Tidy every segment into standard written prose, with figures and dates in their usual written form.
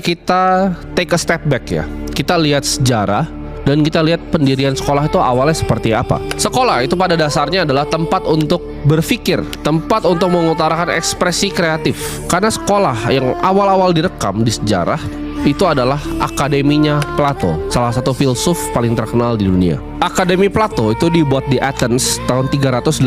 kita take a step back ya. Kita lihat sejarah dan kita lihat pendirian sekolah itu awalnya seperti apa. Sekolah itu pada dasarnya adalah tempat untuk berpikir, tempat untuk mengutarakan ekspresi kreatif. Karena sekolah yang awal-awal direkam di sejarah itu adalah akademinya Plato, salah satu filsuf paling terkenal di dunia. Akademi Plato itu dibuat di Athens tahun 387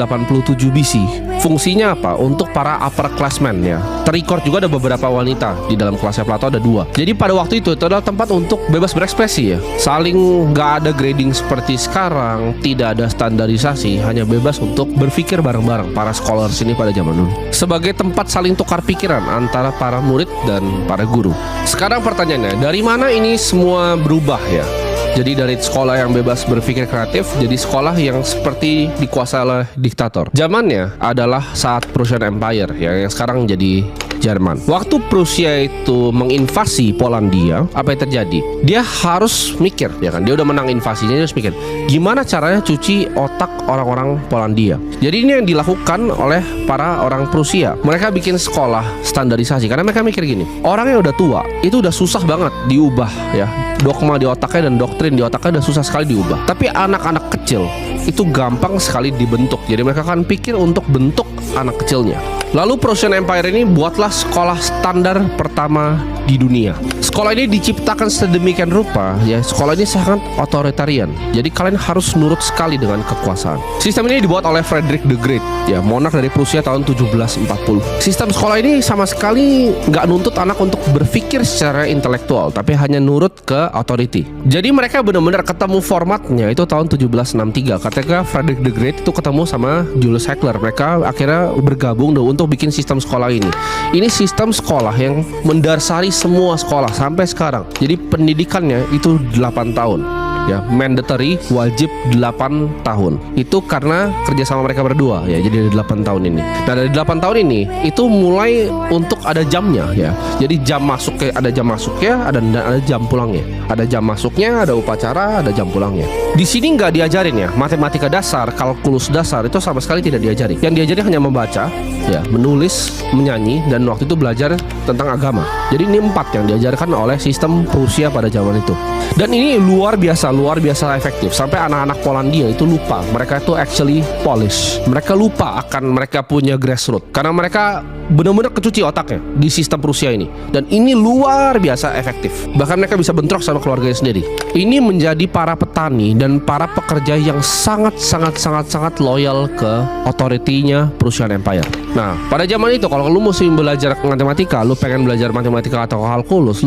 BC. Fungsinya apa? Untuk para upper classmen ya. Terrecord juga ada beberapa wanita di dalam kelasnya Plato, ada 2. Jadi pada waktu itu adalah tempat untuk bebas berekspresi ya. Saling nggak ada grading seperti sekarang, tidak ada standarisasi, hanya bebas untuk berpikir bareng-bareng para scholars ini pada zaman dulu. Sebagai tempat saling tukar pikiran antara para murid dan para guru. Sekarang pertanyaannya, dari mana ini semua berubah ya? Jadi dari sekolah yang bebas berpikir kreatif jadi sekolah yang seperti dikuasai oleh diktator. Zamannya adalah saat Prussian Empire ya, yang sekarang jadi Jerman. Waktu Prusia itu menginvasi Polandia, apa yang terjadi? Dia harus mikir, ya kan? Dia udah menang invasinya, dia harus mikir gimana caranya cuci otak orang-orang Polandia. Jadi ini yang dilakukan oleh para orang Prusia. Mereka bikin sekolah standarisasi karena mereka mikir gini, orang yang udah tua itu udah susah banget diubah ya. Dogma di otaknya dan doktrin di otaknya udah susah sekali diubah. Tapi anak-anak kecil itu gampang sekali dibentuk. Jadi mereka akan pikir untuk bentuk anak kecilnya. Lalu Prussian Empire ini buatlah sekolah standar pertama di dunia. Sekolah ini diciptakan sedemikian rupa ya, sekolah ini sangat otoritarian. Jadi kalian harus nurut sekali dengan kekuasaan. Sistem ini dibuat oleh Frederick the Great ya, monark dari Prusia tahun 1740. Sistem sekolah ini sama sekali nggak nuntut anak untuk berpikir secara intelektual, tapi hanya nurut ke authority. Jadi mereka benar-benar ketemu formatnya itu tahun 1763 ketika Frederick the Great itu ketemu sama Julius Hegler. Mereka akhirnya bergabung untuk bikin sistem sekolah ini. Ini sistem sekolah yang mendasari semua sekolah sampai sekarang. Jadi pendidikannya itu 8 tahun. Ya, mandatory, wajib 8 tahun. Itu karena kerjasama mereka berdua ya, jadi ada 8 tahun ini. Nah dari 8 tahun ini itu mulai untuk ada jamnya ya. Jadi jam masuknya ada jam masuknya, ada jam pulangnya. Ada jam masuknya, ada upacara, ada jam pulangnya. Di sini nggak diajarin ya matematika dasar, kalkulus dasar itu sama sekali tidak diajari. Yang diajari hanya membaca, ya, menulis, menyanyi, dan waktu itu belajar tentang agama. Jadi ini 4 yang diajarkan oleh sistem Prusia pada zaman itu. Dan ini luar biasa efektif. Sampai anak-anak Polandia itu lupa mereka itu actually Polish. Mereka lupa akan mereka punya grassroots karena mereka benar-benar kecuci otaknya di sistem Prusia ini. Dan ini luar biasa efektif. Bahkan mereka bisa bentrok sama keluarganya sendiri. Ini menjadi para petani dan para pekerja yang sangat loyal ke otoritinya Prussian Empire. Nah, pada zaman itu kalau lu mesti belajar matematika, lu pengen belajar matematika atau kalkulus,